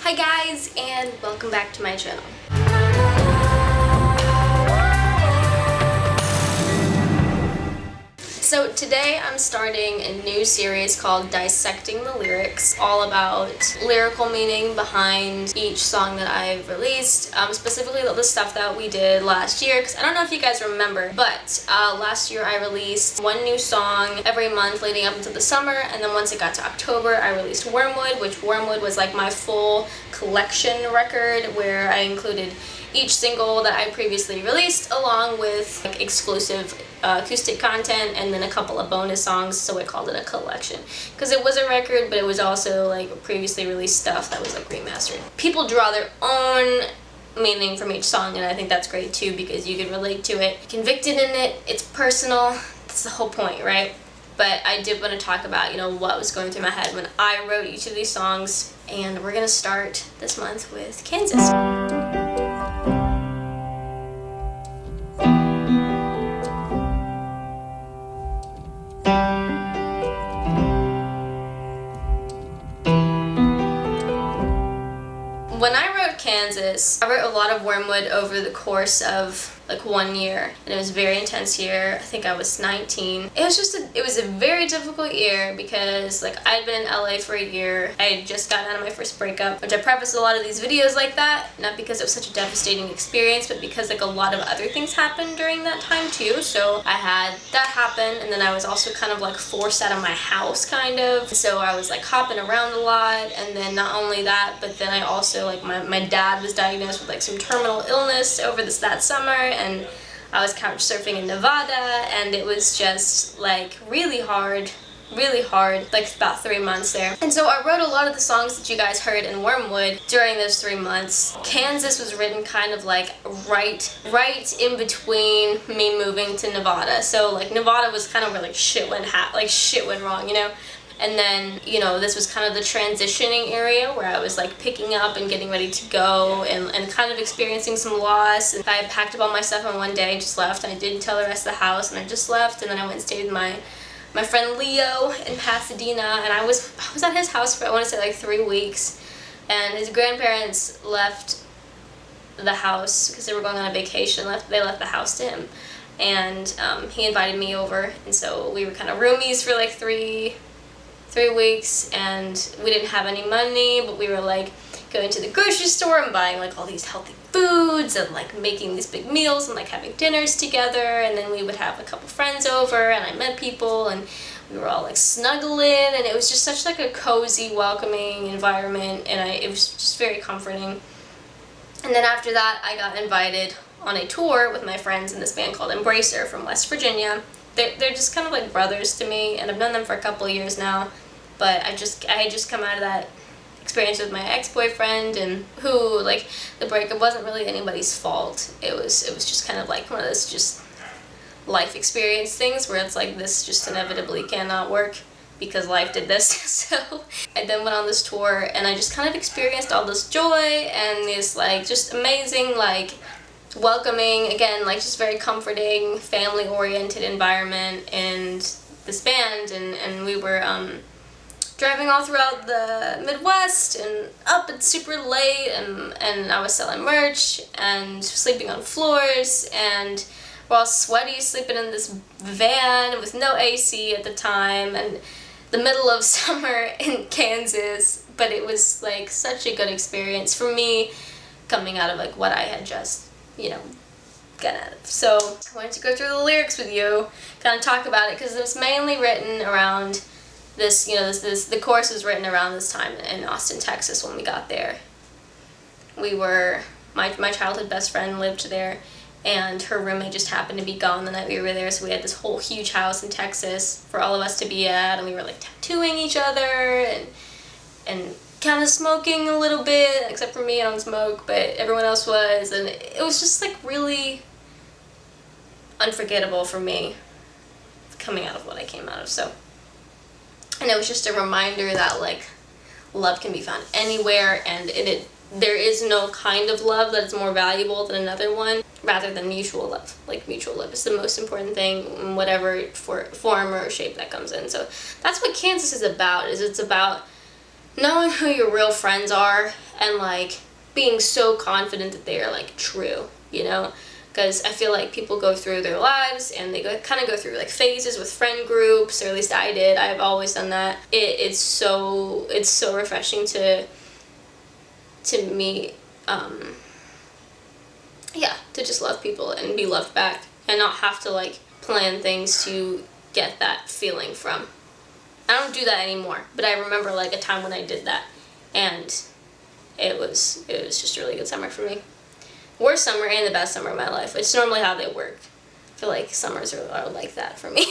Hi guys, and welcome back to my channel. So today I'm starting a new series called Dissecting the Lyrics, all about lyrical meaning behind each song that I've released, specifically the stuff that we did last year, because I don't know if you guys remember, but last year I released one new song every month leading up into the summer, and then once it got to October I released Wormwood, which Wormwood was like my full collection record where I included each single that I previously released along with like exclusive acoustic content and then a couple of bonus songs, so I called it a collection because it was a record but it was also like previously released stuff that was like remastered. People draw their own meaning from each song, and I think that's great too because you can relate to it, convicted in it, it's personal, that's the whole point, right? But I did want to talk about, what was going through my head when I wrote each of these songs, and we're gonna start this month with Kansas. When I wrote Kansas, I wrote a lot of Wormwood over the course of like 1 year, and it was a very intense year. I think I was 19. It was a very difficult year because like I'd been in LA for a year. I had just gotten out of my first breakup, which I preface a lot of these videos like that, not because it was such a devastating experience, but because like a lot of other things happened during that time too. So I had that happen, and then I was also kind of like forced out of my house kind of. So I was like hopping around a lot, and then not only that, but then I also like my dad was diagnosed with like some terminal illness over that summer, and I was couch surfing in Nevada, and it was just like really hard, like about 3 months there. And so I wrote a lot of the songs that you guys heard in Wormwood during those 3 months. Kansas was written kind of like right in between me moving to Nevada. So like Nevada was kind of where like shit went wrong, And then, this was kind of the transitioning area where I was like picking up and getting ready to go and kind of experiencing some loss. And I packed up all my stuff on one day and just left, and I didn't tell the rest of the house, and I just left. And then I went and stayed with my friend Leo in Pasadena, and I was at his house for I want to say like 3 weeks, and his grandparents left the house because they were going on a vacation. They left the house to him, and he invited me over, and so we were kind of roomies for like 3 weeks, and we didn't have any money, but we were like going to the grocery store and buying like all these healthy foods and like making these big meals and like having dinners together, and then we would have a couple friends over, and I met people, and we were all like snuggling, and it was just such like a cozy, welcoming environment, and it was just very comforting. And then after that I got invited on a tour with my friends in this band called Embracer from West Virginia. They're just kind of like brothers to me, and I've known them for a couple of years now. But I had just come out of that experience with my ex-boyfriend, and who, like, the breakup wasn't really anybody's fault. It was just kind of like one of those just life experience things where it's like, this just inevitably cannot work because life did this. So I then went on this tour, and I just kind of experienced all this joy and this like just amazing like welcoming, again, like just very comforting, family-oriented environment and this band, and we were driving all throughout the Midwest and up at super late, and I was selling merch and sleeping on floors, and we're all sweaty sleeping in this van with no AC at the time, and the middle of summer in Kansas, but it was like such a good experience for me coming out of like what I had just get out of. So I wanted to go through the lyrics with you, kind of talk about it, because it was mainly written around this, the chorus was written around this time in Austin, Texas when we got there. My childhood best friend lived there, and her roommate just happened to be gone the night we were there, so we had this whole huge house in Texas for all of us to be at, and we were like tattooing each other and kind of smoking a little bit, except for me, I don't smoke, but everyone else was, and it was just like really unforgettable for me coming out of what I came out of. So, and it was just a reminder that like love can be found anywhere, and there is no kind of love that is more valuable than another one, rather than mutual love. Like mutual love is the most important thing in whatever form or shape that comes in. So that's what Kansas is about. It's about knowing who your real friends are and like being so confident that they are like true, you know? Because I feel like people go through their lives and they kind of go through like phases with friend groups, or at least I did. I've always done that. It's so refreshing to me, to just love people and be loved back and not have to like plan things to get that feeling from. I don't do that anymore, but I remember like a time when I did that, and it was just a really good summer for me. Worst summer and the best summer of my life. It's normally how they work. I feel like summers are like that for me.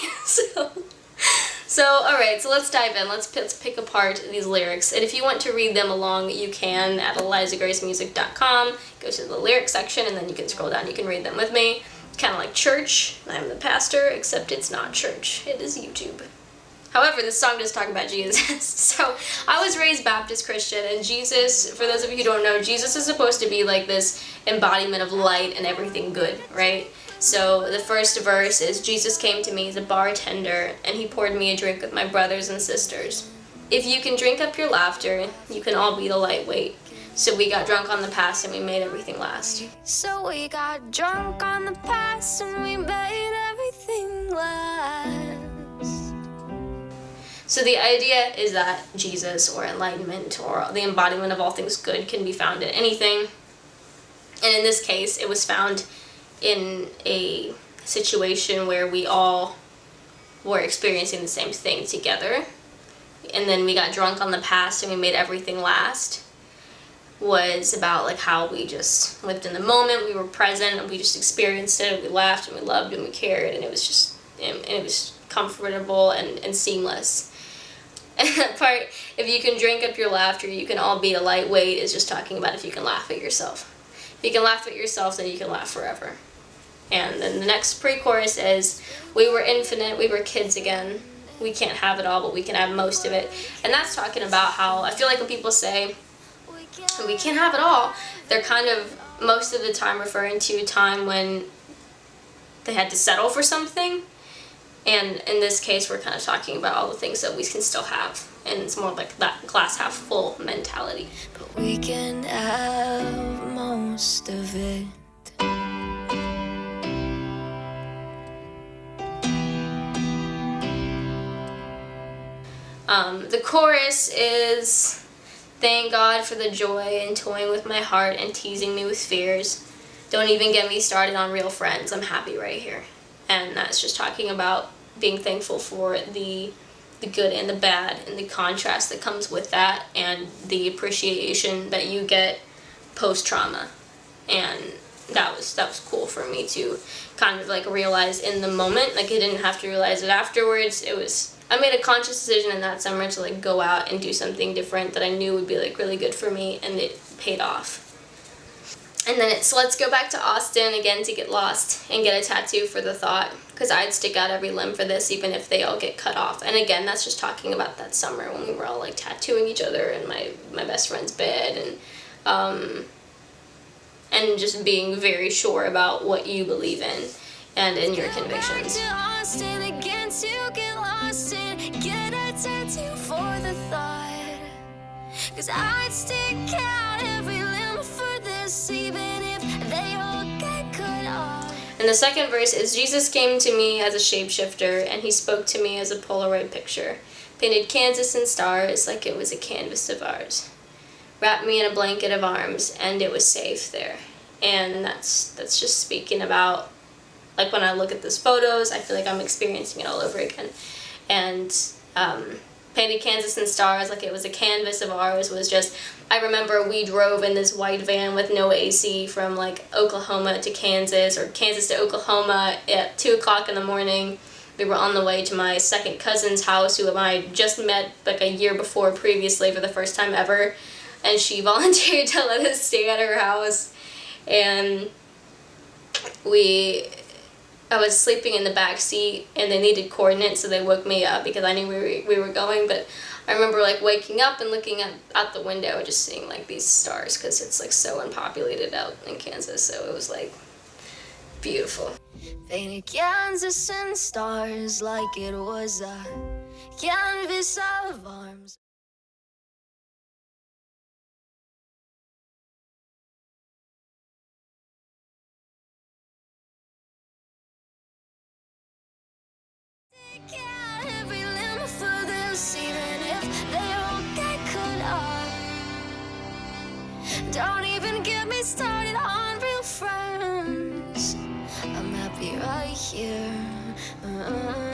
So alright, so let's dive in. Let's pick apart these lyrics. And if you want to read them along, you can at elizagracemusic.com. Go to the lyrics section, and then you can scroll down. You can read them with me. Kind of like church. I'm the pastor, except it's not church. It is YouTube. However, this song does talk about Jesus. So I was raised Baptist Christian, and Jesus, for those of you who don't know, Jesus is supposed to be like this embodiment of light and everything good, right? So the first verse is, Jesus came to me as a bartender, and he poured me a drink with my brothers and sisters. If you can drink up your laughter, you can all be the lightweight. So we got drunk on the past and we made everything last. So we got drunk on the past and we made everything last. So the idea is that Jesus, or enlightenment, or the embodiment of all things good, can be found in anything. And in this case, it was found in a situation where we all were experiencing the same thing together. And then we got drunk on the past and we made everything last. Was about like how we just lived in the moment, we were present, and we just experienced it, we laughed and we loved and we cared, and it was just, and it was comfortable and seamless. And that part, if you can drink up your laughter, you can all be a lightweight, is just talking about if you can laugh at yourself. If you can laugh at yourself, then you can laugh forever. And then the next pre-chorus is, we were infinite, we were kids again. We can't have it all, but we can have most of it. And that's talking about how, I feel like when people say, we can't have it all, they're kind of most of the time referring to a time when they had to settle for something. And in this case, we're kind of talking about all the things that we can still have. And it's more like that glass half full mentality. But we can have most of it. The chorus is, thank God for the joy in toying with my heart and teasing me with fears. Don't even get me started on real friends. I'm happy right here. And that's just talking about being thankful for the good and the bad and the contrast that comes with that, and the appreciation that you get post-trauma. And that was cool for me to kind of like realize in the moment. Like, I didn't have to realize it afterwards. I made a conscious decision in that summer to like go out and do something different that I knew would be like really good for me, and it paid off. And then it's, let's go back to Austin again to get lost and get a tattoo for the thought, because I'd stick out every limb for this even if they all get cut off. And again, that's just talking about that summer when we were all like tattooing each other in my best friend's bed, and just being very sure about what you believe in and in your convictions. Cause I'd stick out every limb for this, even if they all get cut off. And the second verse is, Jesus came to me as a shapeshifter, and he spoke to me as a Polaroid picture. Painted Kansas in stars like it was a canvas of ours. Wrapped me in a blanket of arms, and it was safe there. And that's just speaking about, like, when I look at those photos, I feel like I'm experiencing it all over again. And Painted Kansas in stars like it was a canvas of ours was just, I remember we drove in this white van with no AC from like Oklahoma to Kansas, or Kansas to Oklahoma at 2 o'clock in the morning. We were on the way to my second cousin's house, who I just met like a year before previously for the first time ever, and she volunteered to let us stay at her house. And I was sleeping in the back seat, and they needed coordinates, so they woke me up because I knew we were going. But I remember like waking up and looking out the window and just seeing like these stars, because it's like so unpopulated out in Kansas, so it was like beautiful. Painted Kansas in stars like it was a canvas of arms. stick out every limb for this, even if they all get cut off. Don't even get me started on real friends. I'm happy right here.